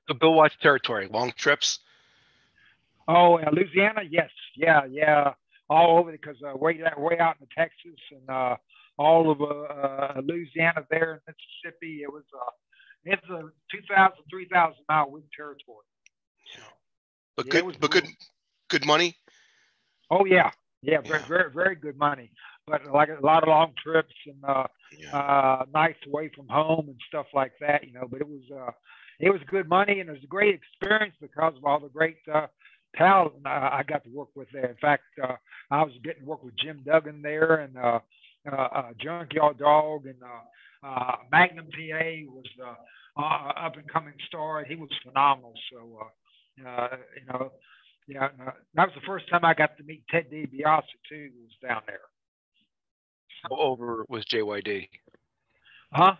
The Bill Watts territory, long trips. Oh, Louisiana, yes, yeah, yeah, all over because way out in Texas and all of Louisiana there in Mississippi. It's a 2,000, 3,000 mile wind territory. So But yeah, it good, was but good, brutal. good money. Oh yeah, yeah, very Yeah, very very good money, but like a lot of long trips and yeah. nights away from home and stuff like that. But it was good money and it was a great experience because of all the great talent I got to work with there. In fact, I was getting to work with Jim Duggan there and Junkyard Dog and Magnum PA was the up and coming star. He was phenomenal. So you know, yeah, that was the first time I got to meet Ted DiBiase too. Who was down there. How over was JYD? Huh?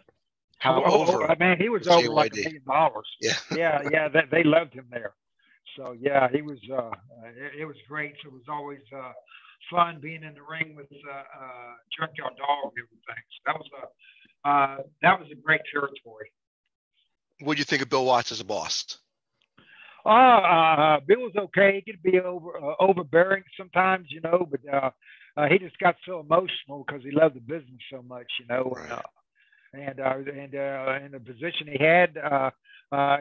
How over Man, he was was over like JYD? $1 million. Yeah. Yeah, yeah, they loved him there. So yeah, he was. It was great. So it was always fun being in the ring with Junkyard Dog and everything. So that was a great territory. What do you think of Bill Watts as a boss? Bill was okay. He could be overbearing sometimes, but he just got so emotional because he loved the business so much, Right. and the position he had,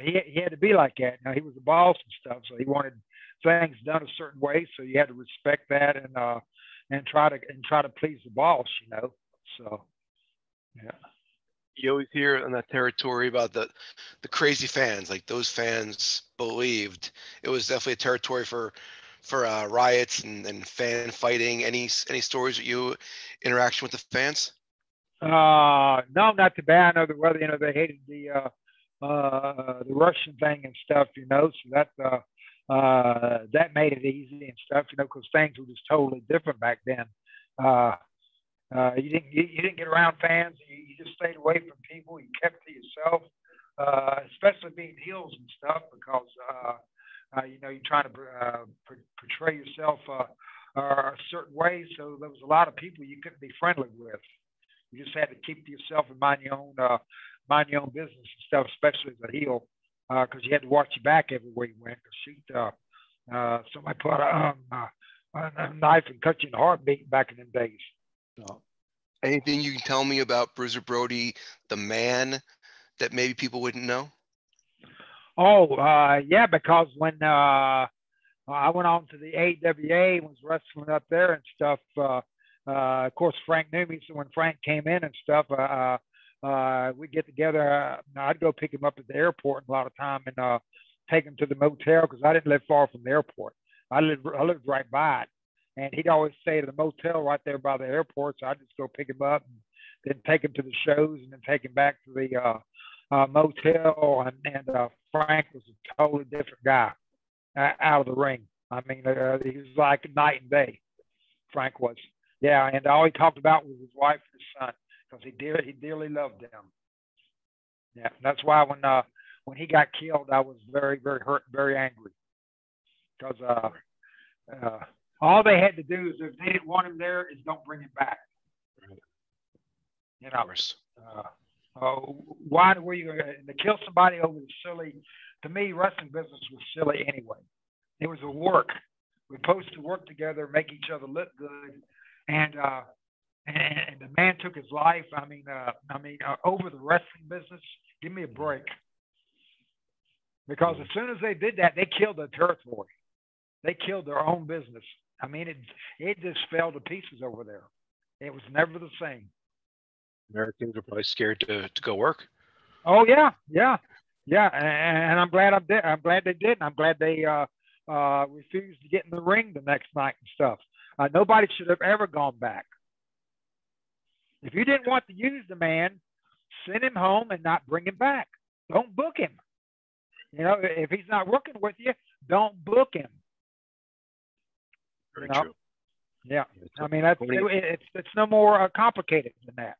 he had to be like that. Now he was the boss and stuff, so he wanted things done a certain way. So you had to respect that and try to please the boss, So yeah. You always hear in that territory about the crazy fans. Like those fans believed it was definitely a territory for riots and fan fighting. Any stories with you interaction with the fans? No, not too bad. I know the weather. They hated the Russian thing and stuff. So that made it easy and stuff. Because things were just totally different back then. Uh, you didn't get around fans. You just stayed away from people. You kept to yourself, especially being heels and stuff, because you're trying to portray yourself a certain way. So there was a lot of people you couldn't be friendly with. You just had to keep to yourself and mind your own business and stuff, especially as a heel, because you had to watch your back everywhere you went. Because somebody put a knife and cut you in the heartbeat back in them days. So. Anything you can tell me about Bruiser Brody, the man that maybe people wouldn't know? Oh, yeah, because when I went on to the AWA and was wrestling up there and stuff. Of course, Frank knew me, so when Frank came in and stuff, we'd get together. I'd go pick him up at the airport a lot of time and take him to the motel because I didn't live far from the airport. I lived right by it, and he'd always stay at the motel right there by the airport. So I'd just go pick him up and then take him to the shows and then take him back to the motel. And Frank was a totally different guy out of the ring. I mean, he was like night and day. Frank was. Yeah, and all he talked about was his wife and his son because he dearly loved them. Yeah, that's why when he got killed, I was very very hurt, and very angry because uh, all they had to do is if they didn't want him there, is don't bring him back. You Of know, course. why were you going to kill somebody over the silly? To me, wrestling business was silly anyway. It was a work. We're supposed to work together, make each other look good, and and the man took his life. Over the wrestling business. Give me a break. Because as soon as they did that, they killed their territory. They killed their own business. I mean, it just fell to pieces over there. It was never the same. Americans are probably scared to go work. Oh yeah, yeah, yeah. And I'm glad I did. I'm glad they did. And I'm glad they refused to get in the ring the next night and stuff. Nobody should have ever gone back. If you didn't want to use the man, send him home and not bring him back. Don't book him. If he's not working with you, don't book him. You Very know, true. yeah. Yeah, I mean, it's no more complicated than that.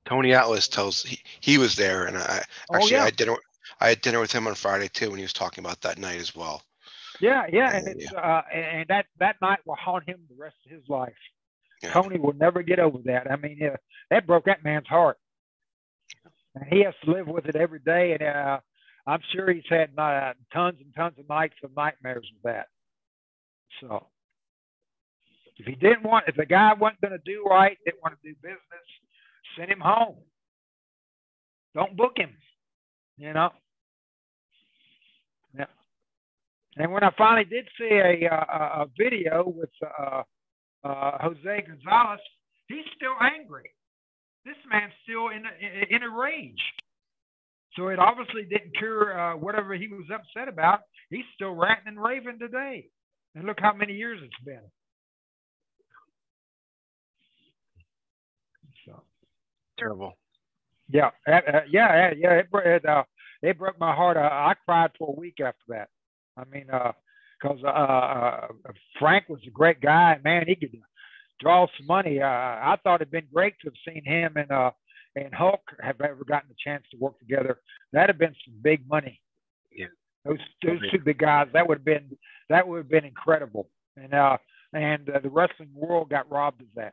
Tony Atlas tells he was there, and I Oh actually yeah, I had dinner with him on Friday too when he was talking about that night as well. yeah, yeah. And Yeah, that night will haunt him the rest of his life. yeah, Tony will never get over that. I mean, that broke that man's heart, and he has to live with it every day. And I'm sure he's had tons and tons of nights of nightmares with that. So if the guy wasn't going to do right, didn't want to do business, send him home. Don't book him. Yeah. And when I finally did see a video with Jose Gonzalez, he's still angry. This man's still in a rage. So it obviously didn't cure whatever he was upset about. He's still ranting and raving today. And look how many years it's been. So terrible. Yeah. It broke my heart. I cried for a week after that. I mean, because Frank was a great guy. Man, he could draw some money. I thought it'd been great to have seen him and Hulk have ever gotten a chance to work together. That'd have been some big money. Yeah, those two big guys. That would have been incredible. And the wrestling world got robbed of that.